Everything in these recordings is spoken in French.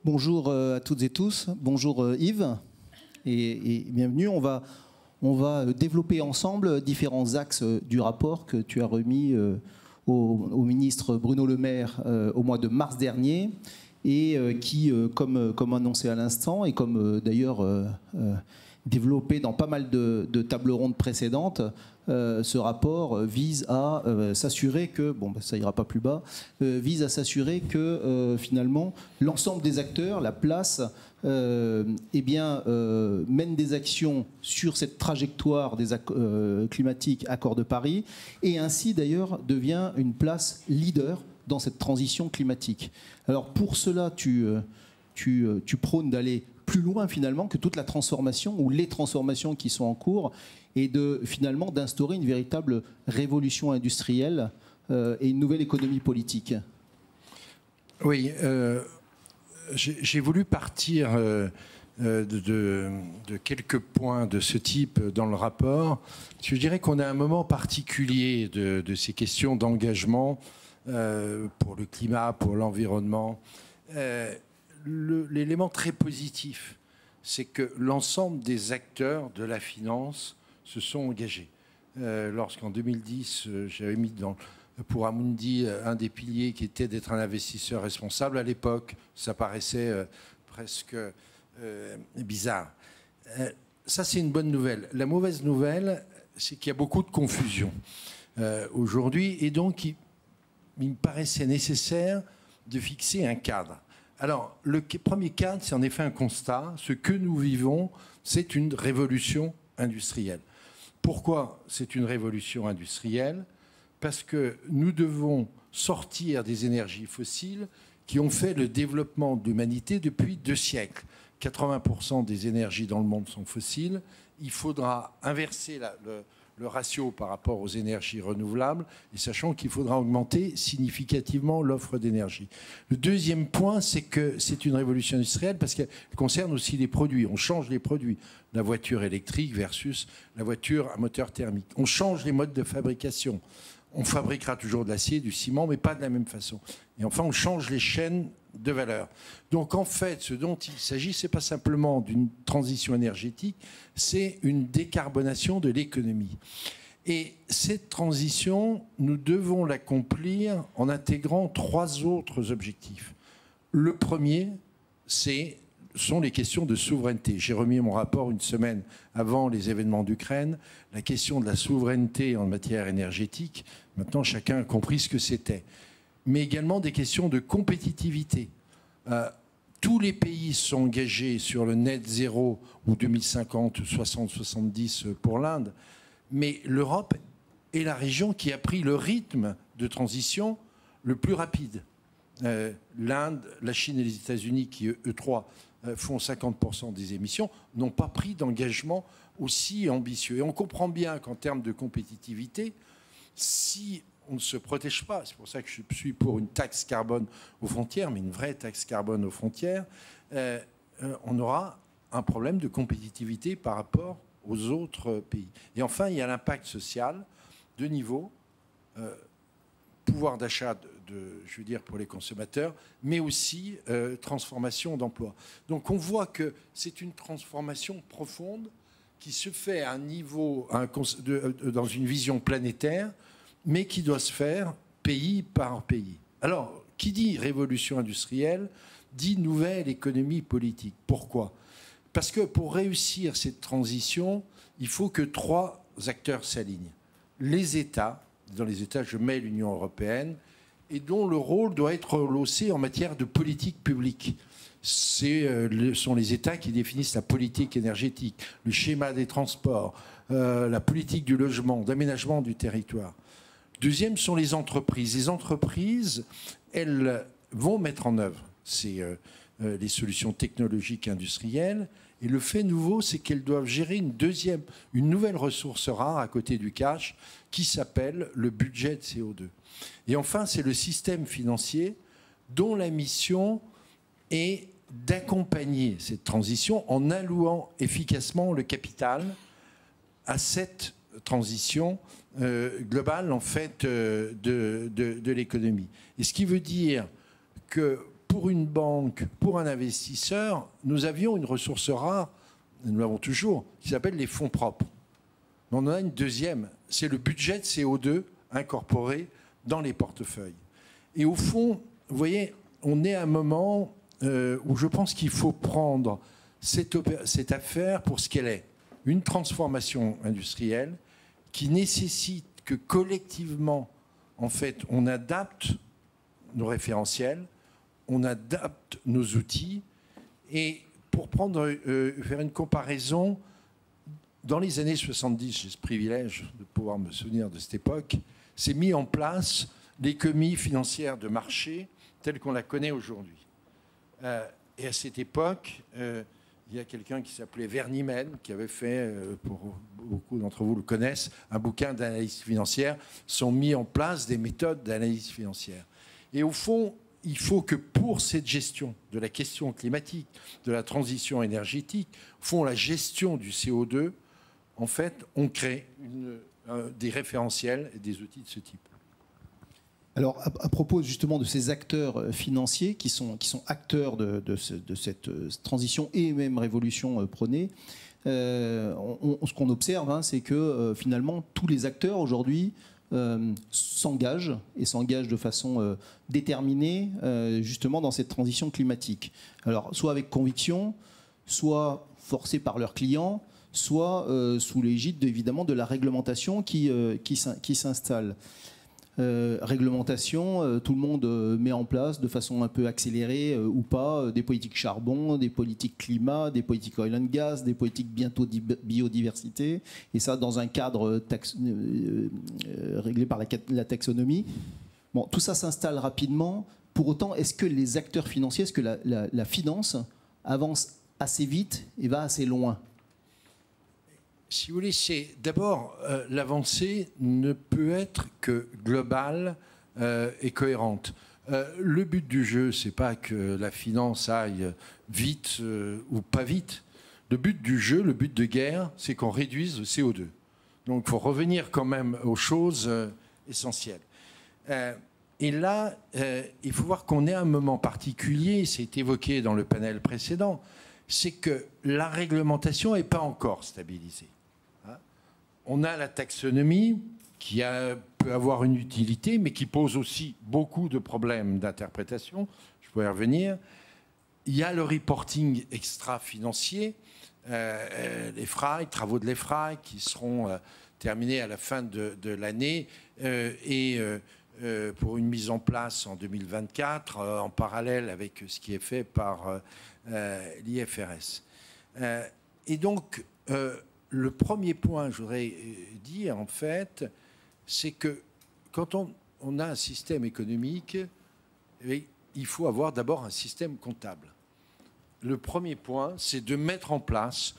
Bonjour à toutes et tous. Bonjour Yves et bienvenue. On va développer ensemble différents axes du rapport que tu as remis au ministre Bruno Le Maire au mois de mars dernier et qui, comme annoncé à l'instant et comme d'ailleurs développé dans pas mal de tables rondes précédentes, ce rapport vise à s'assurer que, bon, ça ira pas plus bas, vise à s'assurer que finalement l'ensemble des acteurs, la place, mène des actions sur cette trajectoire climatique Accord de Paris et ainsi d'ailleurs devient une place leader dans cette transition climatique. Alors pour cela, tu prônes d'aller plus loin finalement que toute la transformation ou les transformations qui sont en cours et finalement d'instaurer une véritable révolution industrielle et une nouvelle économie politique. Oui, j'ai voulu partir de quelques points de ce type dans le rapport. Je dirais qu'on a un moment particulier de ces questions d'engagement pour le climat, pour l'environnement. L'élément très positif, c'est que l'ensemble des acteurs de la finance se sont engagés. Lorsqu'en 2010, j'avais mis pour Amundi un des piliers qui était d'être un investisseur responsable, à l'époque, ça paraissait presque bizarre. Ça, c'est une bonne nouvelle. La mauvaise nouvelle, c'est qu'il y a beaucoup de confusion aujourd'hui, et donc il me paraissait nécessaire de fixer un cadre. Alors, le premier cadre, c'est en effet un constat. Ce que nous vivons, c'est une révolution industrielle. Pourquoi c'est une révolution industrielle? Parce que nous devons sortir des énergies fossiles qui ont fait le développement de l'humanité depuis 2 siècles. 80% des énergies dans le monde sont fossiles. Il faudra inverser le ratio par rapport aux énergies renouvelables, et sachant qu'il faudra augmenter significativement l'offre d'énergie. Le deuxième point, c'est que c'est une révolution industrielle parce qu'elle concerne aussi les produits. On change les produits. La voiture électrique versus la voiture à moteur thermique. On change les modes de fabrication. On fabriquera toujours de l'acier, du ciment, mais pas de la même façon. Et enfin, on change les chaînes de valeur. Donc en fait, ce dont il s'agit, ce n'est pas simplement d'une transition énergétique, c'est une décarbonation de l'économie. Et cette transition, nous devons l'accomplir en intégrant 3 autres objectifs. Le premier, sont les questions de souveraineté. J'ai remis mon rapport une semaine avant les événements d'Ukraine. La question de la souveraineté en matière énergétique, maintenant chacun a compris ce que c'était. Mais également des questions de compétitivité. Tous les pays sont engagés sur le net zéro ou 2050, 60-70 pour l'Inde, mais l'Europe est la région qui a pris le rythme de transition le plus rapide. L'Inde, la Chine et les États-Unis, qui eux 3 font 50% des émissions, n'ont pas pris d'engagement aussi ambitieux. Et on comprend bien qu'en termes de compétitivité, si on ne se protège pas, c'est pour ça que je suis pour une taxe carbone aux frontières, mais une vraie taxe carbone aux frontières, on aura un problème de compétitivité par rapport aux autres pays. Et enfin, il y a l'impact social de niveau, pouvoir d'achat je veux dire pour les consommateurs, mais aussi transformation d'emploi. Donc on voit que c'est une transformation profonde qui se fait à un niveau, dans une vision planétaire, mais qui doit se faire pays par pays. Alors, qui dit révolution industrielle, dit nouvelle économie politique. Pourquoi? Parce que pour réussir cette transition, il faut que 3 acteurs s'alignent. Les États, dans les États, je mets l'Union européenne, et dont le rôle doit être rehaussé en matière de politique publique. Ce sont les États qui définissent la politique énergétique, le schéma des transports, la politique du logement, d'aménagement du territoire. Deuxième sont les entreprises. Les entreprises, elles vont mettre en œuvre les solutions technologiques industrielles. Et le fait nouveau, c'est qu'elles doivent gérer une nouvelle ressource rare à côté du cash qui s'appelle le budget de CO2. Et enfin, c'est le système financier dont la mission est d'accompagner cette transition en allouant efficacement le capital à cette transition globale en fait de l'économie. Et ce qui veut dire que pour une banque, pour un investisseur, nous avions une ressource rare, nous l'avons toujours, qui s'appelle les fonds propres. Mais on en a une deuxième, c'est le budget de CO2 incorporé dans les portefeuilles. Et au fond, vous voyez, on est à un moment où je pense qu'il faut prendre cette affaire pour ce qu'elle est. Une transformation industrielle qui nécessite que collectivement, en fait, on adapte nos référentiels, on adapte nos outils. Et pour faire une comparaison, dans les années 70, j'ai ce privilège de pouvoir me souvenir de cette époque, s'est mis en place l'économie financière de marché telle qu'on la connaît aujourd'hui. Et à cette époque, il y a quelqu'un qui s'appelait Vernimen, qui avait fait, pour beaucoup d'entre vous le connaissent, un bouquin d'analyse financière, sont mis en place des méthodes d'analyse financière. Et au fond, il faut que pour cette gestion de la question climatique, de la transition énergétique, au fond, la gestion du CO2, en fait, on crée des référentiels et des outils de ce type. Alors, à propos justement de ces acteurs financiers qui sont acteurs de cette transition et même révolution prônée, ce qu'on observe, c'est que finalement, tous les acteurs aujourd'hui s'engagent de façon déterminée justement dans cette transition climatique. Alors, soit avec conviction, soit forcés par leurs clients, soit sous l'égide évidemment de la réglementation qui s'installe. Réglementation, tout le monde met en place de façon un peu accélérée ou pas des politiques charbon, des politiques climat, des politiques oil and gas, des politiques bientôt biodiversité, et ça dans un cadre réglé par la taxonomie. Bon, tout ça s'installe rapidement. Pour autant, est-ce que les acteurs financiers, est-ce que la finance avance assez vite et va assez loin ? Si vous voulez, c'est d'abord l'avancée ne peut être que globale et cohérente. Le but du jeu, c'est pas que la finance aille vite ou pas vite. Le but du jeu, le but de guerre, c'est qu'on réduise le CO2. Donc, il faut revenir quand même aux choses essentielles. Et là, il faut voir qu'on est à un moment particulier, c'est évoqué dans le panel précédent, c'est que la réglementation n'est pas encore stabilisée. On a la taxonomie qui peut avoir une utilité, mais qui pose aussi beaucoup de problèmes d'interprétation. Je pourrais y revenir. Il y a le reporting extra-financier, l'EFRAG, travaux de l'EFRAG qui seront terminés à la fin de l'année et pour une mise en place en 2024, en parallèle avec ce qui est fait par l'IFRS. Et donc, le premier point, je voudrais dire, en fait, c'est que quand on a un système économique, il faut avoir d'abord un système comptable. Le premier point, c'est de mettre en place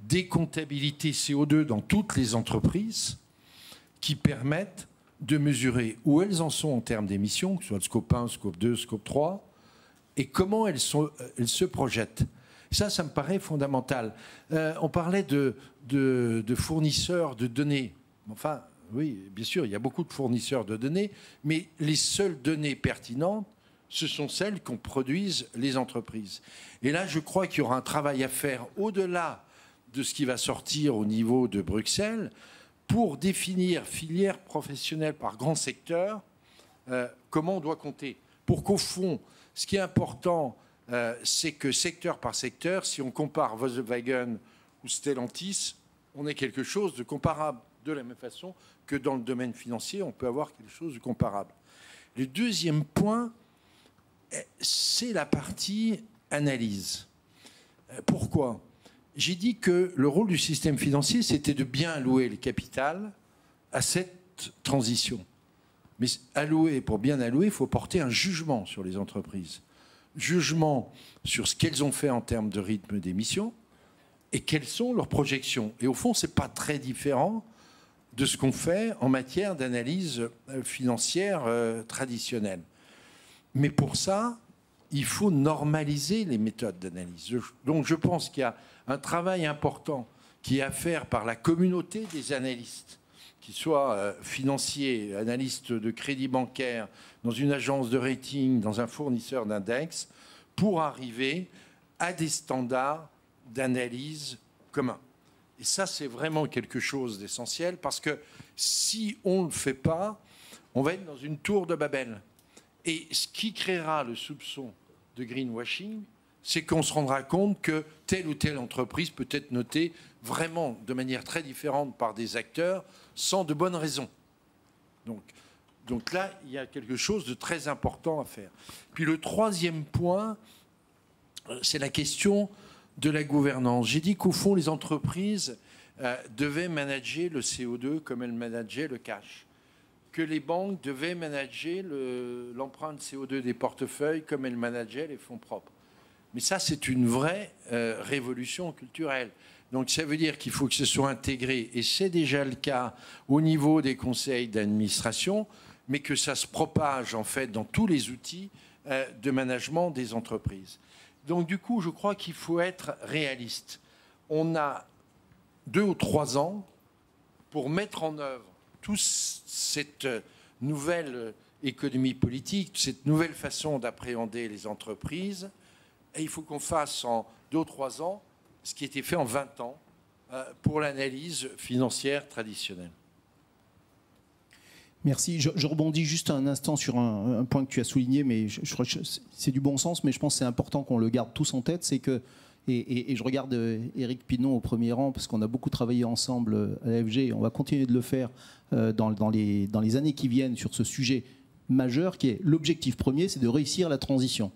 des comptabilités CO2 dans toutes les entreprises qui permettent de mesurer où elles en sont en termes d'émissions, que ce soit le scope 1, scope 2, scope 3, et comment elles se projettent. Ça me paraît fondamental. On parlait de fournisseurs de données. Enfin, oui, bien sûr, il y a beaucoup de fournisseurs de données, mais les seules données pertinentes, ce sont celles qu'ont produisent les entreprises. Et là, je crois qu'il y aura un travail à faire au-delà de ce qui va sortir au niveau de Bruxelles pour définir filière professionnelle par grand secteur, comment on doit compter. Pour qu'au fond, ce qui est important, c'est que secteur par secteur, si on compare Volkswagen ou Stellantis, on ait quelque chose de comparable. De la même façon que dans le domaine financier, on peut avoir quelque chose de comparable. Le deuxième point, c'est la partie analyse. Pourquoi ? J'ai dit que le rôle du système financier, c'était de bien allouer le capital à cette transition. Mais pour bien allouer, il faut porter un jugement sur les entreprises. Jugement sur ce qu'elles ont fait en termes de rythme d'émission et quelles sont leurs projections. Et au fond, ce n'est pas très différent de ce qu'on fait en matière d'analyse financière traditionnelle. Mais pour ça, il faut normaliser les méthodes d'analyse. Donc je pense qu'il y a un travail important qui est à faire par la communauté des analystes, qu'il soit financier, analyste de crédit bancaire, dans une agence de rating, dans un fournisseur d'index, pour arriver à des standards d'analyse communs. Et ça, c'est vraiment quelque chose d'essentiel, parce que si on ne le fait pas, on va être dans une tour de Babel. Et ce qui créera le soupçon de greenwashing, c'est qu'on se rendra compte que telle ou telle entreprise peut être notée vraiment de manière très différente par des acteurs sans de bonnes raisons. Donc là, il y a quelque chose de très important à faire. Puis le troisième point, c'est la question de la gouvernance. J'ai dit qu'au fond, les entreprises devaient manager le CO2 comme elles manageaient le cash, que les banques devaient manager l'empreinte CO2 des portefeuilles comme elles manageaient les fonds propres. Mais ça, c'est une vraie révolution culturelle. Donc ça veut dire qu'il faut que ce soit intégré, et c'est déjà le cas au niveau des conseils d'administration, mais que ça se propage en fait dans tous les outils de management des entreprises. Donc du coup, je crois qu'il faut être réaliste. On a 2 ou 3 ans pour mettre en œuvre toute cette nouvelle économie politique, cette nouvelle façon d'appréhender les entreprises. Et il faut qu'on fasse en 2 ou 3 ans ce qui a été fait en 20 ans pour l'analyse financière traditionnelle. Merci. Je rebondis juste un instant sur un point que tu as souligné, mais je crois que c'est du bon sens, mais je pense que c'est important qu'on le garde tous en tête, c'est que, et je regarde Éric Pinon au premier rang, parce qu'on a beaucoup travaillé ensemble à l'AFG, et on va continuer de le faire dans les années qui viennent sur ce sujet majeur, qui est l'objectif premier, c'est de réussir la transition.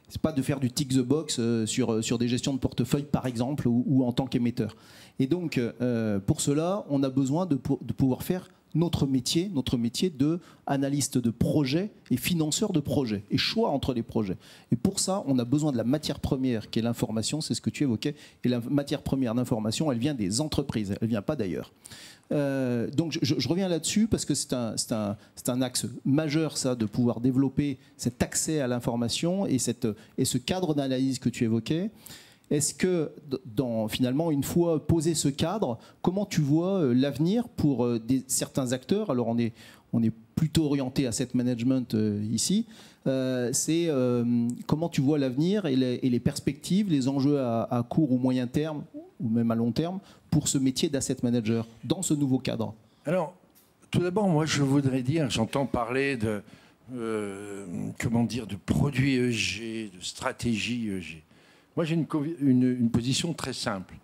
C'est pas de faire du tick the box sur des gestions de portefeuille, par exemple, ou en tant qu'émetteur. Et donc, pour cela, on a besoin de pouvoir faire notre métier de analyste de projet et financeur de projet, et choix entre les projets. Et pour ça, on a besoin de la matière première, qui est l'information, c'est ce que tu évoquais. Et la matière première d'information, elle vient des entreprises, elle ne vient pas d'ailleurs. Donc je reviens là-dessus parce que c'est un axe majeur, ça, de pouvoir développer cet accès à l'information et ce cadre d'analyse que tu évoquais. Est-ce que, finalement, une fois posé ce cadre, comment tu vois l'avenir pour certains acteurs? Alors on est plutôt orienté asset management ici. C'est comment tu vois l'avenir et les perspectives, les enjeux à court ou moyen terme, ou même à long terme, pour ce métier d'asset manager dans ce nouveau cadre? Alors, tout d'abord, moi, je voudrais dire, j'entends parler de produits ESG, de stratégie ESG. Moi, j'ai une position très simple.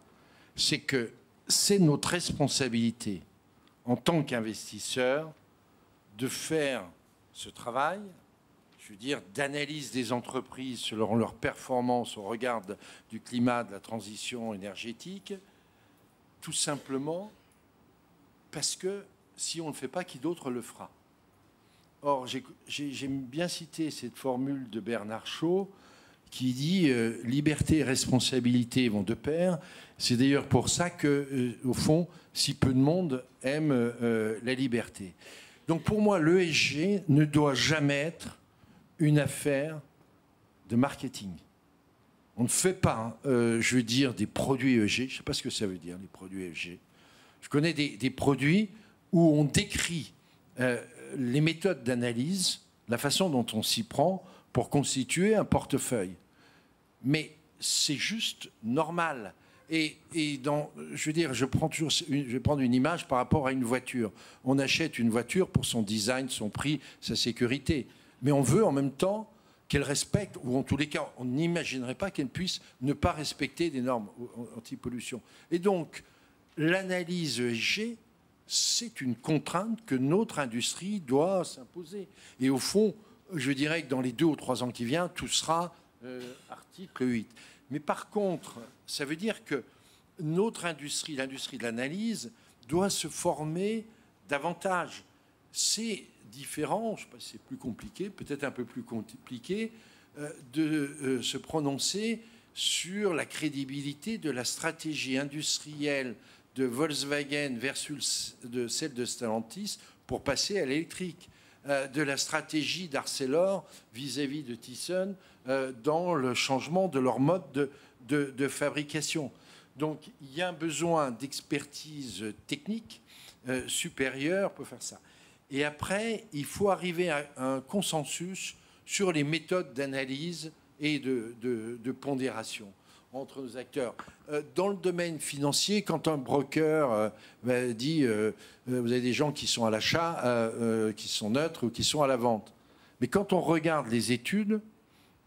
C'est que c'est notre responsabilité en tant qu'investisseur de faire ce travail, je veux dire, d'analyse des entreprises selon leur performance au regard du climat, de la transition énergétique, tout simplement parce que si on ne le fait pas, qui d'autre le fera? Or, j'aime bien citer cette formule de Bernard Shaw qui dit liberté et responsabilité vont de pair. C'est d'ailleurs pour ça que, au fond, si peu de monde aime la liberté. Donc pour moi, l'ESG ne doit jamais être une affaire de marketing. On ne fait pas, je veux dire, des produits ESG. Je ne sais pas ce que ça veut dire, les produits ESG. Je connais des produits où on décrit les méthodes d'analyse, la façon dont on s'y prend pour constituer un portefeuille. Mais c'est juste normal. Je veux dire, je vais prendre une image par rapport à une voiture. On achète une voiture pour son design, son prix, sa sécurité. Mais on veut en même temps qu'elle respecte, ou en tous les cas, on n'imaginerait pas qu'elle puisse ne pas respecter des normes anti-pollution. Et donc, l'analyse ESG, c'est une contrainte que notre industrie doit s'imposer. Et au fond, je dirais que dans les 2 ou 3 ans qui viennent, tout sera article 8. Mais par contre, ça veut dire que notre industrie, l'industrie de l'analyse, doit se former davantage. C'est différent, je ne sais pas si c'est plus compliqué, peut-être un peu plus compliqué, de se prononcer sur la crédibilité de la stratégie industrielle de Volkswagen versus celle de Stellantis pour passer à l'électrique, de la stratégie d'Arcelor vis-à-vis de Thyssen dans le changement de leur mode de fabrication. Donc il y a un besoin d'expertise technique, supérieurs pour faire ça. Et après, il faut arriver à un consensus sur les méthodes d'analyse et de pondération entre nos acteurs. Dans le domaine financier, quand un broker dit vous avez des gens qui sont à l'achat, qui sont neutres ou qui sont à la vente. Mais quand on regarde les études,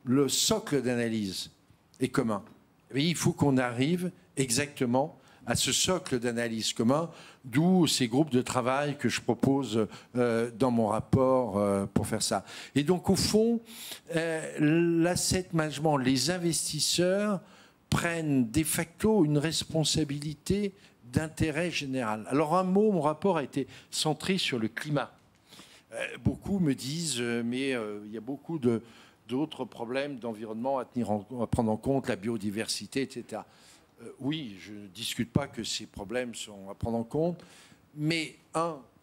le socle d'analyse est commun. Et il faut qu'on arrive exactement à ce socle d'analyse commun, d'où ces groupes de travail que je propose dans mon rapport pour faire ça. Et donc, au fond, l'asset management, les investisseurs prennent de facto une responsabilité d'intérêt général. Alors, un mot, mon rapport a été centré sur le climat. Beaucoup me disent, mais il y a beaucoup d'autres problèmes d'environnement à prendre en compte, la biodiversité, etc. Oui, je ne discute pas que ces problèmes sont à prendre en compte, mais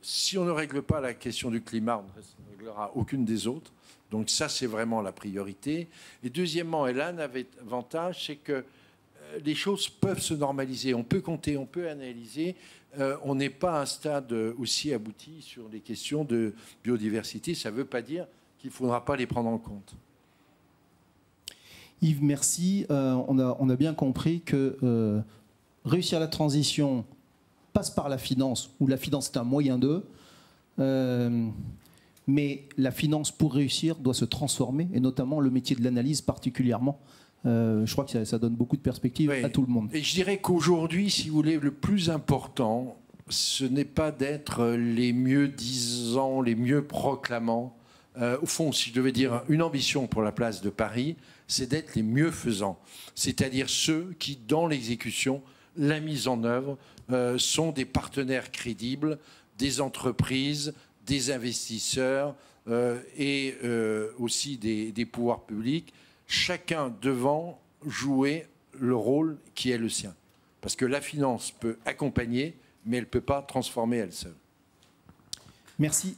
si on ne règle pas la question du climat, on ne réglera aucune des autres. Donc ça, c'est vraiment la priorité. Et deuxièmement, et là, un avantage, c'est que les choses peuvent se normaliser. On peut compter, on peut analyser. On n'est pas à un stade aussi abouti sur les questions de biodiversité. Ça ne veut pas dire qu'il ne faudra pas les prendre en compte. Yves, merci. On a bien compris que réussir la transition passe par la finance, ou la finance est un moyen d'eux. Mais la finance, pour réussir, doit se transformer, et notamment le métier de l'analyse particulièrement. Je crois que ça donne beaucoup de perspectives à tout le monde. Et je dirais qu'aujourd'hui, si vous voulez, le plus important, ce n'est pas d'être les mieux disants, les mieux proclamants. Au fond, si je devais dire une ambition pour la place de Paris, c'est d'être les mieux faisants. C'est-à-dire ceux qui, dans l'exécution, la mise en œuvre, sont des partenaires crédibles, des entreprises, des investisseurs et aussi des pouvoirs publics, chacun devant jouer le rôle qui est le sien. Parce que la finance peut accompagner, mais elle ne peut pas transformer elle seule. Merci.